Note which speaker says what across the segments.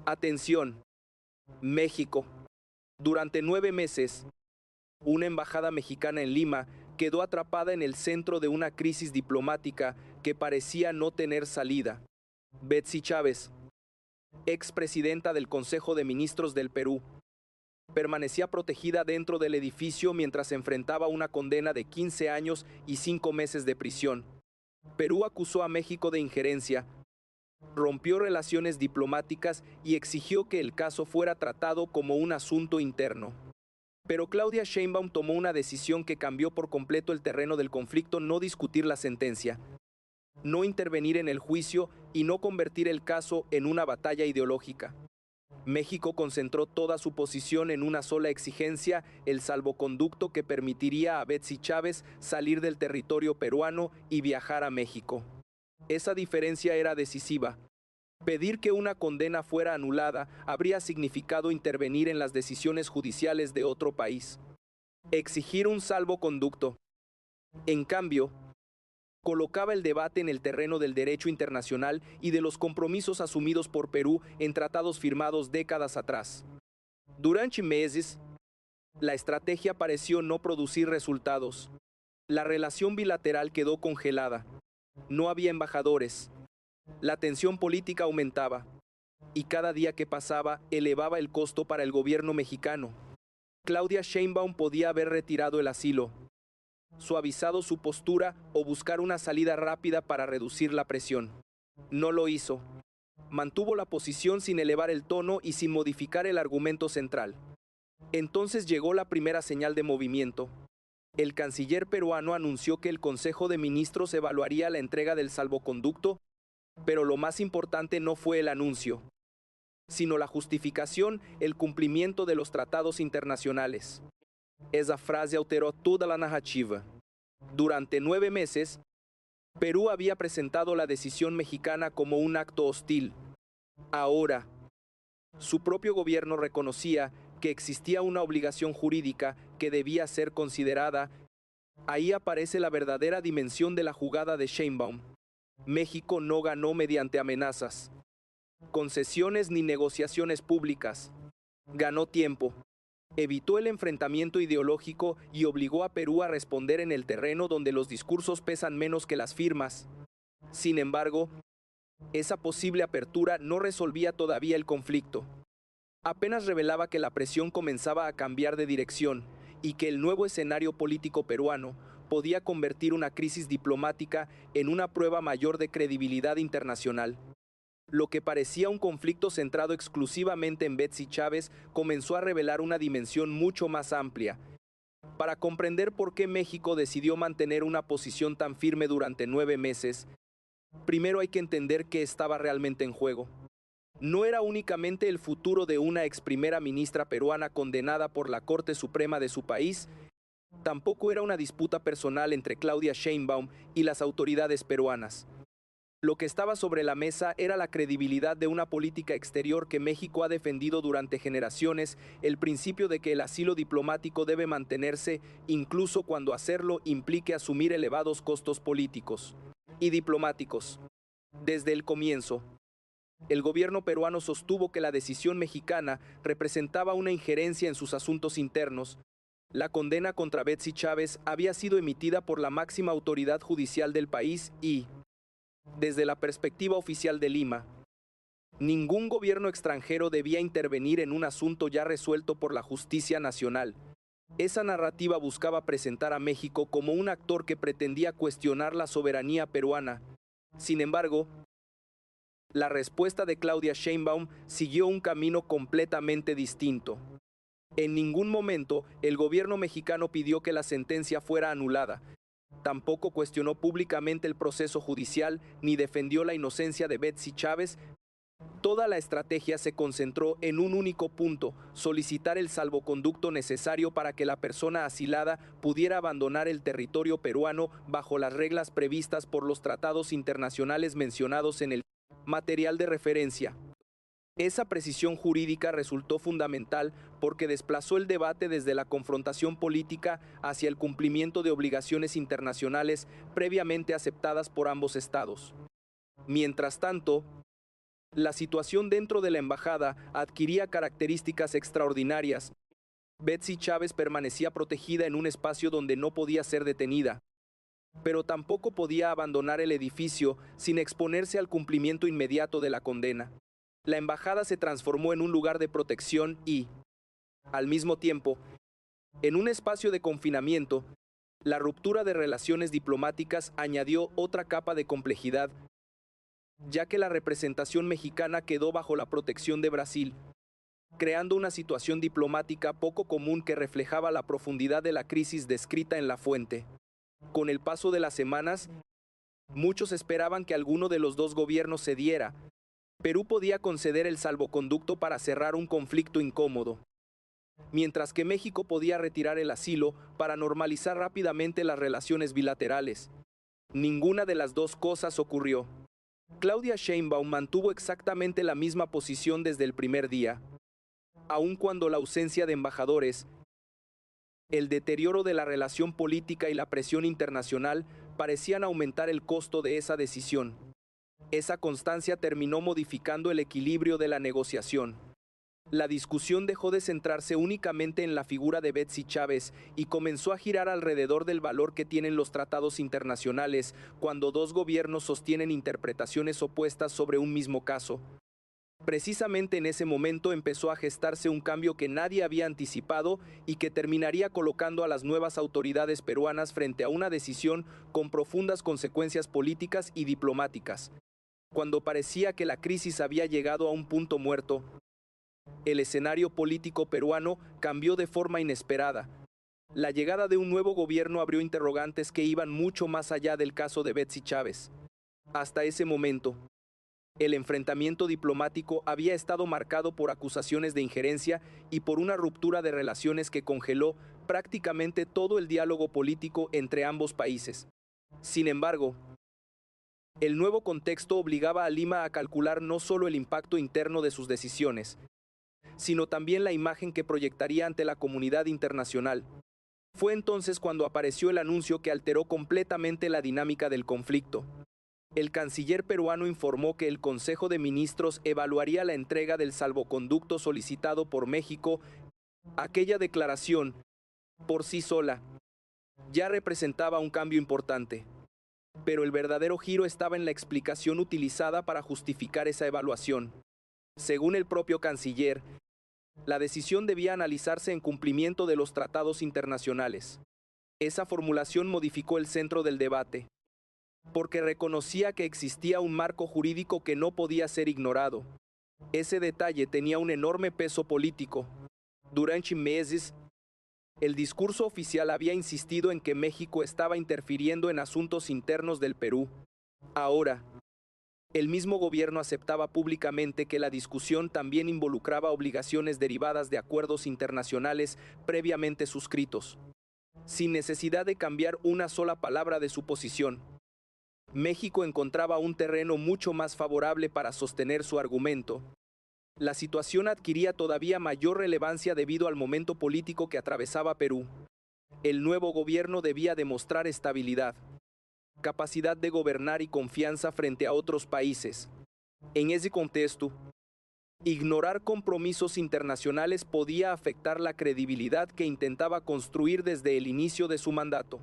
Speaker 1: Atención, México. Durante 9 meses, una embajada mexicana en Lima quedó atrapada en el centro de una crisis diplomática que parecía no tener salida. Betsy Chávez, expresidenta del Consejo de Ministros del Perú, permanecía protegida dentro del edificio mientras enfrentaba una condena de 15 años y 5 meses de prisión. Perú acusó a México de injerencia, rompió relaciones diplomáticas y exigió que el caso fuera tratado como un asunto interno. Pero Claudia Sheinbaum tomó una decisión que cambió por completo el terreno del conflicto: no discutir la sentencia, no intervenir en el juicio y no convertir el caso en una batalla ideológica. México concentró toda su posición en una sola exigencia: el salvoconducto que permitiría a Betsy Chávez salir del territorio peruano y viajar a México. Esa diferencia era decisiva. Pedir que una condena fuera anulada habría significado intervenir en las decisiones judiciales de otro país. Exigir un salvoconducto, en cambio, colocaba el debate en el terreno del derecho internacional y de los compromisos asumidos por Perú en tratados firmados décadas atrás. Durante meses, la estrategia pareció no producir resultados. La relación bilateral quedó congelada. No había embajadores. La tensión política aumentaba y cada día que pasaba elevaba el costo para el gobierno mexicano. Claudia Sheinbaum podía haber retirado el asilo, suavizado su postura o buscar una salida rápida para reducir la presión. No lo hizo. Mantuvo la posición sin elevar el tono y sin modificar el argumento central. Entonces llegó la primera señal de movimiento. El canciller peruano anunció que el Consejo de Ministros evaluaría la entrega del salvoconducto, pero lo más importante no fue el anuncio, sino la justificación: el cumplimiento de los tratados internacionales. Esa frase alteró toda la narrativa. Durante 9 meses, Perú había presentado la decisión mexicana como un acto hostil. Ahora, su propio gobierno reconocía que existía una obligación jurídica que debía ser considerada. Ahí aparece la verdadera dimensión de la jugada de Sheinbaum. México no ganó mediante amenazas, concesiones ni negociaciones públicas. Ganó tiempo, evitó el enfrentamiento ideológico y obligó a Perú a responder en el terreno donde los discursos pesan menos que las firmas. Sin embargo, esa posible apertura no resolvía todavía el conflicto. Apenas revelaba que la presión comenzaba a cambiar de dirección y que el nuevo escenario político peruano podía convertir una crisis diplomática en una prueba mayor de credibilidad internacional. Lo que parecía un conflicto centrado exclusivamente en Betsy Chávez comenzó a revelar una dimensión mucho más amplia. Para comprender por qué México decidió mantener una posición tan firme durante 9 meses, primero hay que entender qué estaba realmente en juego. No era únicamente el futuro de una ex primera ministra peruana condenada por la Corte Suprema de su país, tampoco era una disputa personal entre Claudia Sheinbaum y las autoridades peruanas. Lo que estaba sobre la mesa era la credibilidad de una política exterior que México ha defendido durante generaciones: el principio de que el asilo diplomático debe mantenerse incluso cuando hacerlo implique asumir elevados costos políticos y diplomáticos. Desde el comienzo, el gobierno peruano sostuvo que la decisión mexicana representaba una injerencia en sus asuntos internos. La condena contra Betsy Chávez había sido emitida por la máxima autoridad judicial del país y, desde la perspectiva oficial de Lima, ningún gobierno extranjero debía intervenir en un asunto ya resuelto por la justicia nacional. Esa narrativa buscaba presentar a México como un actor que pretendía cuestionar la soberanía peruana. Sin embargo, la respuesta de Claudia Sheinbaum siguió un camino completamente distinto. En ningún momento el gobierno mexicano pidió que la sentencia fuera anulada. Tampoco cuestionó públicamente el proceso judicial ni defendió la inocencia de Betsy Chávez. Toda la estrategia se concentró en un único punto: solicitar el salvoconducto necesario para que la persona asilada pudiera abandonar el territorio peruano bajo las reglas previstas por los tratados internacionales mencionados en el material de referencia. Esa precisión jurídica resultó fundamental porque desplazó el debate desde la confrontación política hacia el cumplimiento de obligaciones internacionales previamente aceptadas por ambos estados. Mientras tanto, La situación dentro de la embajada adquiría características extraordinarias. Betsy Chávez permanecía protegida en un espacio donde no podía ser detenida, pero tampoco podía abandonar el edificio sin exponerse al cumplimiento inmediato de la condena. La embajada se transformó en un lugar de protección y, al mismo tiempo, en un espacio de confinamiento. La ruptura de relaciones diplomáticas añadió otra capa de complejidad, ya que la representación mexicana quedó bajo la protección de Brasil, creando una situación diplomática poco común que reflejaba la profundidad de la crisis descrita en la fuente. Con el paso de las semanas, muchos esperaban que alguno de los dos gobiernos cediera. Perú podía conceder el salvoconducto para cerrar un conflicto incómodo, mientras que México podía retirar el asilo para normalizar rápidamente las relaciones bilaterales. Ninguna de las dos cosas ocurrió. Claudia Sheinbaum mantuvo exactamente la misma posición desde el primer día. Aun cuando la ausencia de embajadores, el deterioro de la relación política y la presión internacional parecían aumentar el costo de esa decisión. Esa constancia terminó modificando el equilibrio de la negociación. La discusión dejó de centrarse únicamente en la figura de Betsy Chávez y comenzó a girar alrededor del valor que tienen los tratados internacionales cuando dos gobiernos sostienen interpretaciones opuestas sobre un mismo caso. Precisamente en ese momento empezó a gestarse un cambio que nadie había anticipado y que terminaría colocando a las nuevas autoridades peruanas frente a una decisión con profundas consecuencias políticas y diplomáticas. Cuando parecía que la crisis había llegado a un punto muerto, el escenario político peruano cambió de forma inesperada. La llegada de un nuevo gobierno abrió interrogantes que iban mucho más allá del caso de Betsy Chávez. Hasta ese momento, el enfrentamiento diplomático había estado marcado por acusaciones de injerencia y por una ruptura de relaciones que congeló prácticamente todo el diálogo político entre ambos países. Sin embargo, el nuevo contexto obligaba a Lima a calcular no solo el impacto interno de sus decisiones, sino también la imagen que proyectaría ante la comunidad internacional. Fue entonces cuando apareció el anuncio que alteró completamente la dinámica del conflicto. El canciller peruano informó que el Consejo de Ministros evaluaría la entrega del salvoconducto solicitado por México. Aquella declaración, por sí sola, ya representaba un cambio importante. Pero el verdadero giro estaba en la explicación utilizada para justificar esa evaluación. Según el propio canciller, la decisión debía analizarse en cumplimiento de los tratados internacionales. Esa formulación modificó el centro del debate, porque reconocía que existía un marco jurídico que no podía ser ignorado. Ese detalle tenía un enorme peso político. Durante meses, el discurso oficial había insistido en que México estaba interfiriendo en asuntos internos del Perú. Ahora, el mismo gobierno aceptaba públicamente que la discusión también involucraba obligaciones derivadas de acuerdos internacionales previamente suscritos. Sin necesidad de cambiar una sola palabra de su posición, México encontraba un terreno mucho más favorable para sostener su argumento. La situación adquiría todavía mayor relevancia debido al momento político que atravesaba Perú. El nuevo gobierno debía demostrar estabilidad, capacidad de gobernar y confianza frente a otros países. En ese contexto, ignorar compromisos internacionales podía afectar la credibilidad que intentaba construir desde el inicio de su mandato.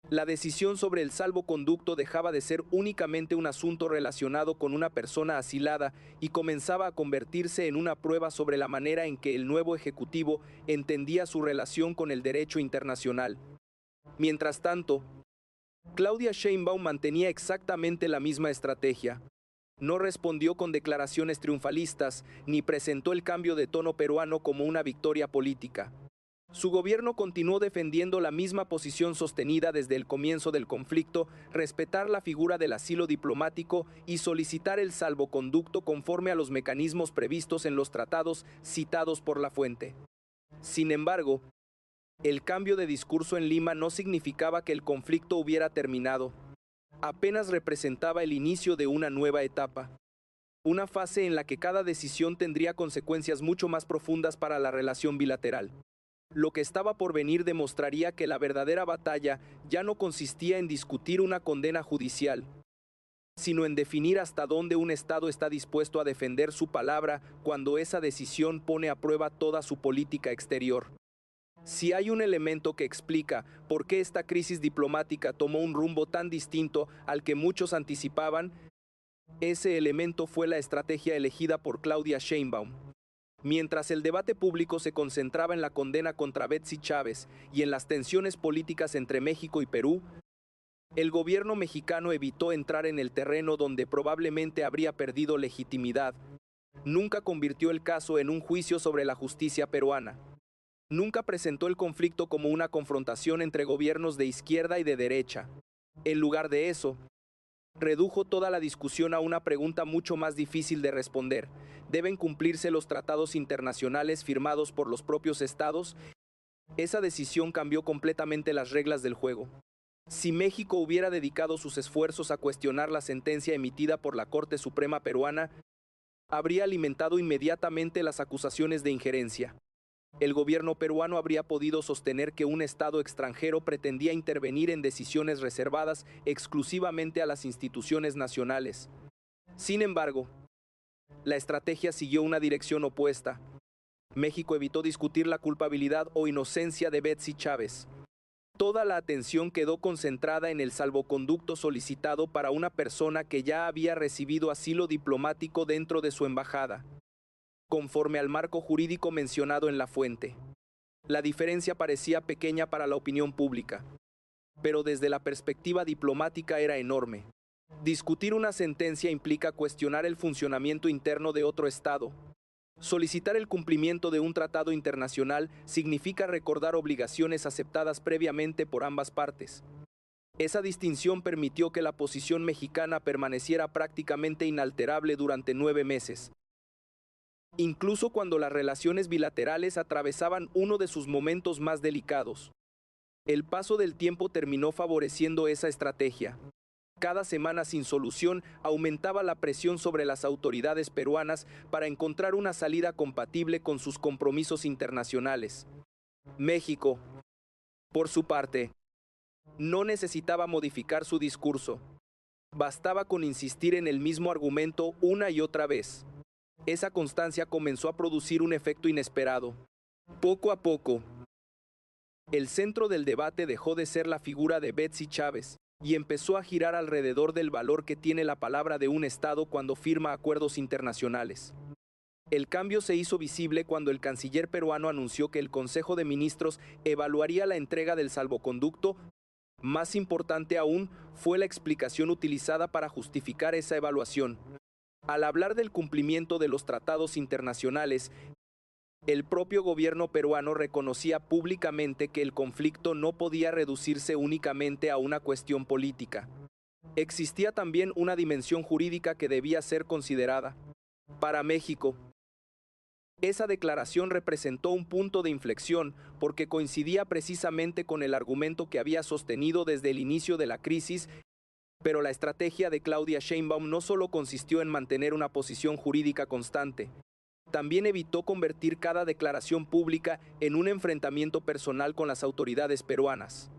Speaker 1: La decisión sobre el salvoconducto dejaba de ser únicamente un asunto relacionado con una persona asilada y comenzaba a convertirse en una prueba sobre la manera en que el nuevo ejecutivo entendía su relación con el derecho internacional. Mientras tanto, Claudia Sheinbaum mantenía exactamente la misma estrategia. No respondió con declaraciones triunfalistas ni presentó el cambio de tono peruano como una victoria política. Su gobierno continuó defendiendo la misma posición sostenida desde el comienzo del conflicto, respetar la figura del asilo diplomático y solicitar el salvoconducto conforme a los mecanismos previstos en los tratados citados por la fuente. Sin embargo, el cambio de discurso en Lima no significaba que el conflicto hubiera terminado. Apenas representaba el inicio de una nueva etapa. Una fase en la que cada decisión tendría consecuencias mucho más profundas para la relación bilateral. Lo que estaba por venir demostraría que la verdadera batalla ya no consistía en discutir una condena judicial, sino en definir hasta dónde un Estado está dispuesto a defender su palabra cuando esa decisión pone a prueba toda su política exterior. Si hay un elemento que explica por qué esta crisis diplomática tomó un rumbo tan distinto al que muchos anticipaban, ese elemento fue la estrategia elegida por Claudia Sheinbaum. Mientras el debate público se concentraba en la condena contra Betsy Chávez y en las tensiones políticas entre México y Perú, el gobierno mexicano evitó entrar en el terreno donde probablemente habría perdido legitimidad. Nunca convirtió el caso en un juicio sobre la justicia peruana. Nunca presentó el conflicto como una confrontación entre gobiernos de izquierda y de derecha. En lugar de eso, redujo toda la discusión a una pregunta mucho más difícil de responder. ¿Deben cumplirse los tratados internacionales firmados por los propios estados? Esa decisión cambió completamente las reglas del juego. Si México hubiera dedicado sus esfuerzos a cuestionar la sentencia emitida por la Corte Suprema peruana, habría alimentado inmediatamente las acusaciones de injerencia. El gobierno peruano habría podido sostener que un Estado extranjero pretendía intervenir en decisiones reservadas exclusivamente a las instituciones nacionales. Sin embargo, la estrategia siguió una dirección opuesta. México evitó discutir la culpabilidad o inocencia de Betsy Chávez. Toda la atención quedó concentrada en el salvoconducto solicitado para una persona que ya había recibido asilo diplomático dentro de su embajada, conforme al marco jurídico mencionado en la fuente. La diferencia parecía pequeña para la opinión pública, pero desde la perspectiva diplomática era enorme. Discutir una sentencia implica cuestionar el funcionamiento interno de otro Estado. Solicitar el cumplimiento de un tratado internacional significa recordar obligaciones aceptadas previamente por ambas partes. Esa distinción permitió que la posición mexicana permaneciera prácticamente inalterable durante 9 meses. Incluso cuando las relaciones bilaterales atravesaban uno de sus momentos más delicados. El paso del tiempo terminó favoreciendo esa estrategia. Cada semana sin solución aumentaba la presión sobre las autoridades peruanas para encontrar una salida compatible con sus compromisos internacionales. México, por su parte, no necesitaba modificar su discurso. Bastaba con insistir en el mismo argumento una y otra vez. Esa constancia comenzó a producir un efecto inesperado. Poco a poco, el centro del debate dejó de ser la figura de Betsy Chávez y empezó a girar alrededor del valor que tiene la palabra de un Estado cuando firma acuerdos internacionales. El cambio se hizo visible cuando el canciller peruano anunció que el Consejo de Ministros evaluaría la entrega del salvoconducto. Más importante aún fue la explicación utilizada para justificar esa evaluación. Al hablar del cumplimiento de los tratados internacionales, el propio gobierno peruano reconocía públicamente que el conflicto no podía reducirse únicamente a una cuestión política. Existía también una dimensión jurídica que debía ser considerada. Para México, esa declaración representó un punto de inflexión porque coincidía precisamente con el argumento que había sostenido desde el inicio de la crisis, pero la estrategia de Claudia Sheinbaum no solo consistió en mantener una posición jurídica constante, también evitó convertir cada declaración pública en un enfrentamiento personal con las autoridades peruanas.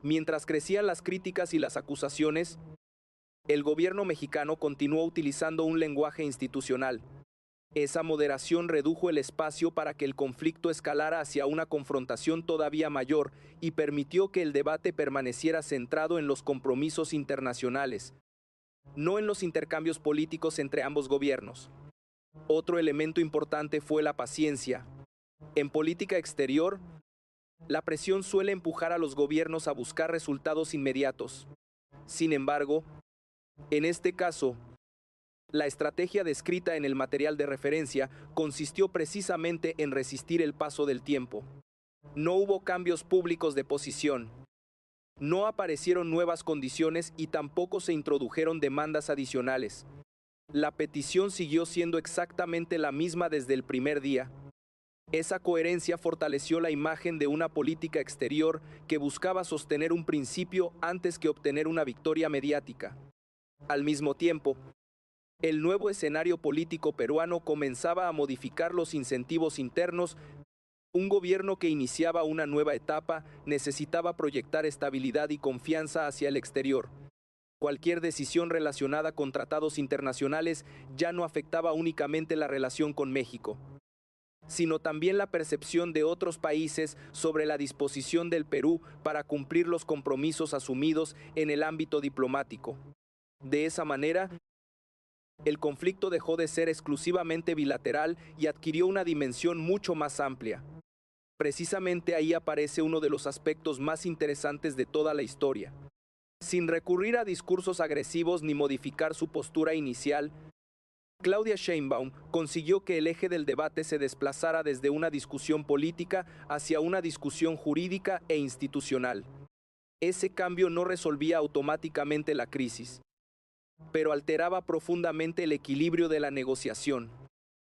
Speaker 1: Mientras crecían las críticas y las acusaciones, el gobierno mexicano continuó utilizando un lenguaje institucional. Esa moderación redujo el espacio para que el conflicto escalara hacia una confrontación todavía mayor y permitió que el debate permaneciera centrado en los compromisos internacionales, no en los intercambios políticos entre ambos gobiernos. Otro elemento importante fue la paciencia. En política exterior, la presión suele empujar a los gobiernos a buscar resultados inmediatos. Sin embargo, en este caso, la estrategia descrita en el material de referencia consistió precisamente en resistir el paso del tiempo. No hubo cambios públicos de posición. No aparecieron nuevas condiciones y tampoco se introdujeron demandas adicionales. La petición siguió siendo exactamente la misma desde el primer día. Esa coherencia fortaleció la imagen de una política exterior que buscaba sostener un principio antes que obtener una victoria mediática. Al mismo tiempo, el nuevo escenario político peruano comenzaba a modificar los incentivos internos. Un gobierno que iniciaba una nueva etapa necesitaba proyectar estabilidad y confianza hacia el exterior. Cualquier decisión relacionada con tratados internacionales ya no afectaba únicamente la relación con México, sino también la percepción de otros países sobre la disposición del Perú para cumplir los compromisos asumidos en el ámbito diplomático. De esa manera, el conflicto dejó de ser exclusivamente bilateral y adquirió una dimensión mucho más amplia. Precisamente ahí aparece uno de los aspectos más interesantes de toda la historia. Sin recurrir a discursos agresivos ni modificar su postura inicial, Claudia Sheinbaum consiguió que el eje del debate se desplazara desde una discusión política hacia una discusión jurídica e institucional. Ese cambio no resolvía automáticamente la crisis, pero alteraba profundamente el equilibrio de la negociación.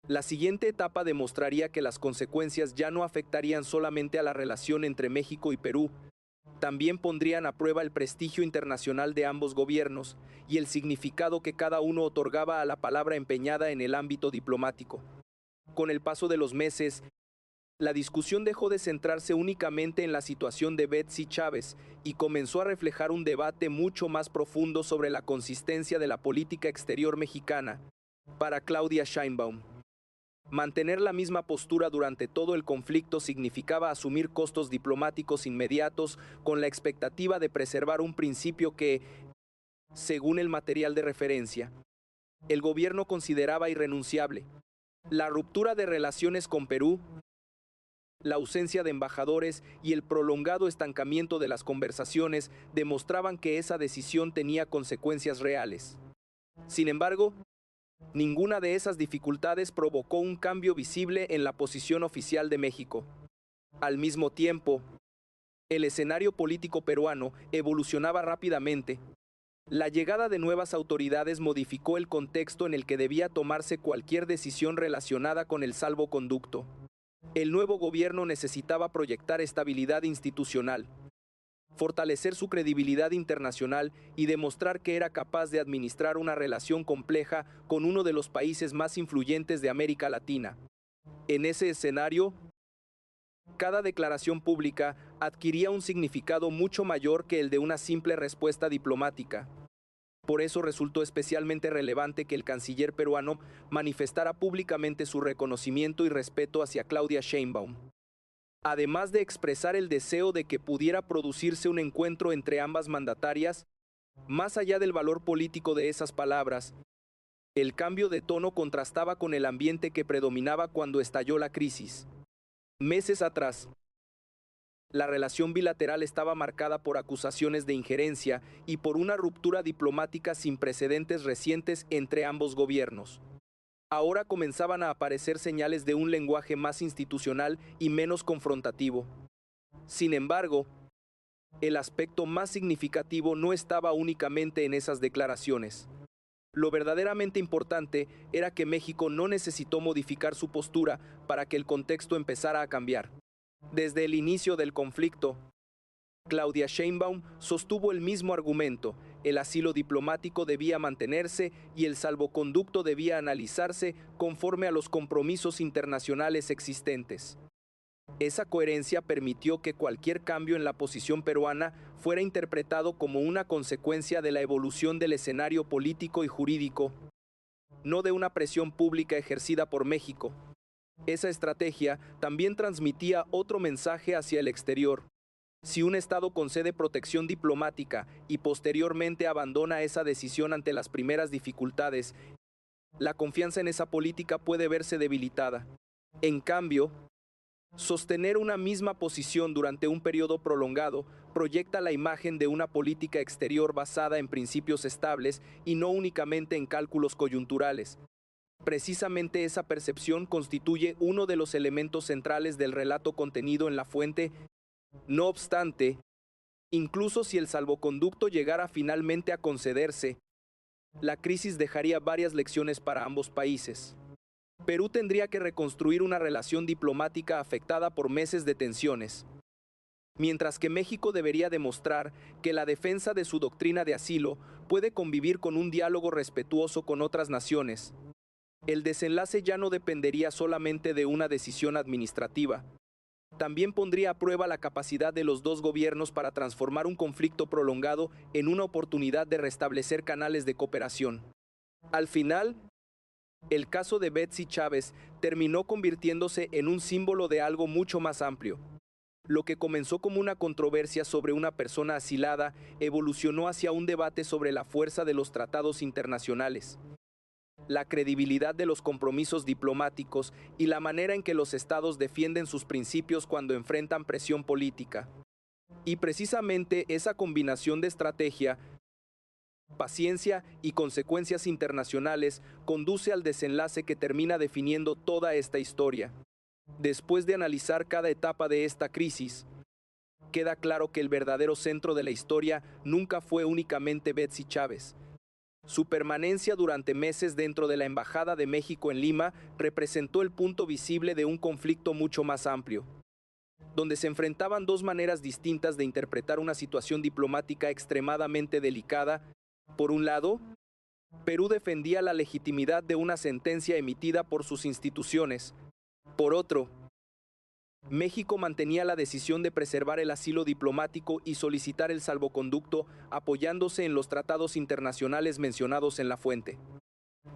Speaker 1: La siguiente etapa demostraría que las consecuencias ya no afectarían solamente a la relación entre México y Perú, también pondrían a prueba el prestigio internacional de ambos gobiernos y el significado que cada uno otorgaba a la palabra empeñada en el ámbito diplomático. Con el paso de los meses, la discusión dejó de centrarse únicamente en la situación de Betsy Chávez y comenzó a reflejar un debate mucho más profundo sobre la consistencia de la política exterior mexicana. Para Claudia Sheinbaum, mantener la misma postura durante todo el conflicto significaba asumir costos diplomáticos inmediatos con la expectativa de preservar un principio que, según el material de referencia, el gobierno consideraba irrenunciable: la ruptura de relaciones con Perú, la ausencia de embajadores y el prolongado estancamiento de las conversaciones demostraban que esa decisión tenía consecuencias reales. Sin embargo, ninguna de esas dificultades provocó un cambio visible en la posición oficial de México. Al mismo tiempo, el escenario político peruano evolucionaba rápidamente. La llegada de nuevas autoridades modificó el contexto en el que debía tomarse cualquier decisión relacionada con el salvoconducto. El nuevo gobierno necesitaba proyectar estabilidad institucional, fortalecer su credibilidad internacional y demostrar que era capaz de administrar una relación compleja con uno de los países más influyentes de América Latina. En ese escenario, cada declaración pública adquiría un significado mucho mayor que el de una simple respuesta diplomática. Por eso resultó especialmente relevante que el canciller peruano manifestara públicamente su reconocimiento y respeto hacia Claudia Sheinbaum. Además de expresar el deseo de que pudiera producirse un encuentro entre ambas mandatarias, más allá del valor político de esas palabras, el cambio de tono contrastaba con el ambiente que predominaba cuando estalló la crisis. Meses atrás, la relación bilateral estaba marcada por acusaciones de injerencia y por una ruptura diplomática sin precedentes recientes entre ambos gobiernos. Ahora comenzaban a aparecer señales de un lenguaje más institucional y menos confrontativo. Sin embargo, el aspecto más significativo no estaba únicamente en esas declaraciones. Lo verdaderamente importante era que México no necesitó modificar su postura para que el contexto empezara a cambiar. Desde el inicio del conflicto, Claudia Sheinbaum sostuvo el mismo argumento: el asilo diplomático debía mantenerse y el salvoconducto debía analizarse conforme a los compromisos internacionales existentes. Esa coherencia permitió que cualquier cambio en la posición peruana fuera interpretado como una consecuencia de la evolución del escenario político y jurídico, no de una presión pública ejercida por México. Esa estrategia también transmitía otro mensaje hacia el exterior. Si un Estado concede protección diplomática y posteriormente abandona esa decisión ante las primeras dificultades, la confianza en esa política puede verse debilitada. En cambio, sostener una misma posición durante un periodo prolongado proyecta la imagen de una política exterior basada en principios estables y no únicamente en cálculos coyunturales. Precisamente esa percepción constituye uno de los elementos centrales del relato contenido en la fuente. No obstante, incluso si el salvoconducto llegara finalmente a concederse, la crisis dejaría varias lecciones para ambos países. Perú tendría que reconstruir una relación diplomática afectada por meses de tensiones, mientras que México debería demostrar que la defensa de su doctrina de asilo puede convivir con un diálogo respetuoso con otras naciones. El desenlace ya no dependería solamente de una decisión administrativa, también pondría a prueba la capacidad de los dos gobiernos para transformar un conflicto prolongado en una oportunidad de restablecer canales de cooperación. Al final, el caso de Betsy Chávez terminó convirtiéndose en un símbolo de algo mucho más amplio. Lo que comenzó como una controversia sobre una persona asilada evolucionó hacia un debate sobre la fuerza de los tratados internacionales, la credibilidad de los compromisos diplomáticos y la manera en que los estados defienden sus principios cuando enfrentan presión política. Y precisamente esa combinación de estrategia, paciencia y consecuencias internacionales conduce al desenlace que termina definiendo toda esta historia. Después de analizar cada etapa de esta crisis, queda claro que el verdadero centro de la historia nunca fue únicamente Betsy Chávez. Su permanencia durante meses dentro de la Embajada de México en Lima representó el punto visible de un conflicto mucho más amplio, donde se enfrentaban dos maneras distintas de interpretar una situación diplomática extremadamente delicada. Por un lado, Perú defendía la legitimidad de una sentencia emitida por sus instituciones. Por otro, México mantenía la decisión de preservar el asilo diplomático y solicitar el salvoconducto apoyándose en los tratados internacionales mencionados en la fuente.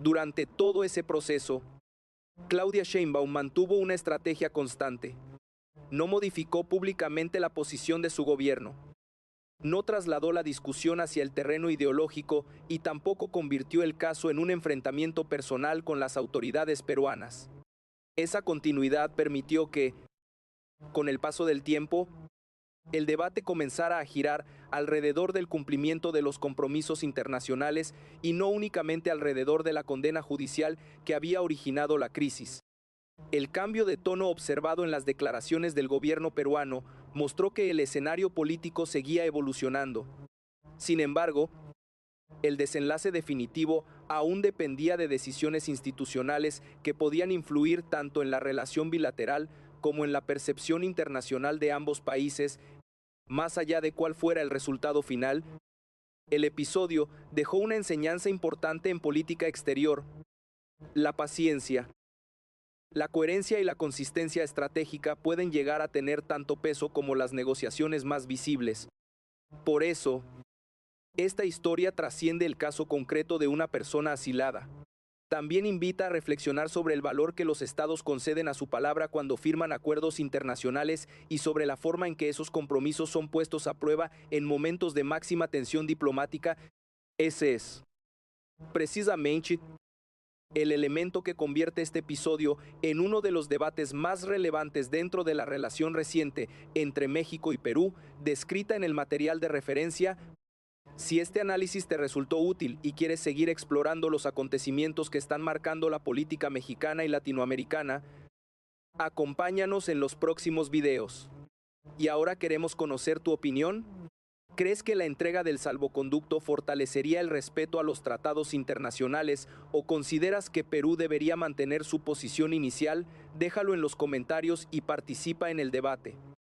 Speaker 1: Durante todo ese proceso, Claudia Sheinbaum mantuvo una estrategia constante. No modificó públicamente la posición de su gobierno. No trasladó la discusión hacia el terreno ideológico y tampoco convirtió el caso en un enfrentamiento personal con las autoridades peruanas. Esa continuidad permitió que, con el paso del tiempo, el debate comenzara a girar alrededor del cumplimiento de los compromisos internacionales y no únicamente alrededor de la condena judicial que había originado la crisis. El cambio de tono observado en las declaraciones del gobierno peruano mostró que el escenario político seguía evolucionando. Sin embargo, el desenlace definitivo aún dependía de decisiones institucionales que podían influir tanto en la relación bilateral como en la percepción internacional de ambos países. Más allá de cuál fuera el resultado final, el episodio dejó una enseñanza importante en política exterior: la paciencia, la coherencia y la consistencia estratégica pueden llegar a tener tanto peso como las negociaciones más visibles. Por eso, esta historia trasciende el caso concreto de una persona asilada. También invita a reflexionar sobre el valor que los estados conceden a su palabra cuando firman acuerdos internacionales y sobre la forma en que esos compromisos son puestos a prueba en momentos de máxima tensión diplomática. Ese es, precisamente, el elemento que convierte este episodio en uno de los debates más relevantes dentro de la relación reciente entre México y Perú, descrita en el material de referencia. Si este análisis te resultó útil y quieres seguir explorando los acontecimientos que están marcando la política mexicana y latinoamericana, acompáñanos en los próximos videos. Y ahora queremos conocer tu opinión. ¿Crees que la entrega del salvoconducto fortalecería el respeto a los tratados internacionales o consideras que Perú debería mantener su posición inicial? Déjalo en los comentarios y participa en el debate.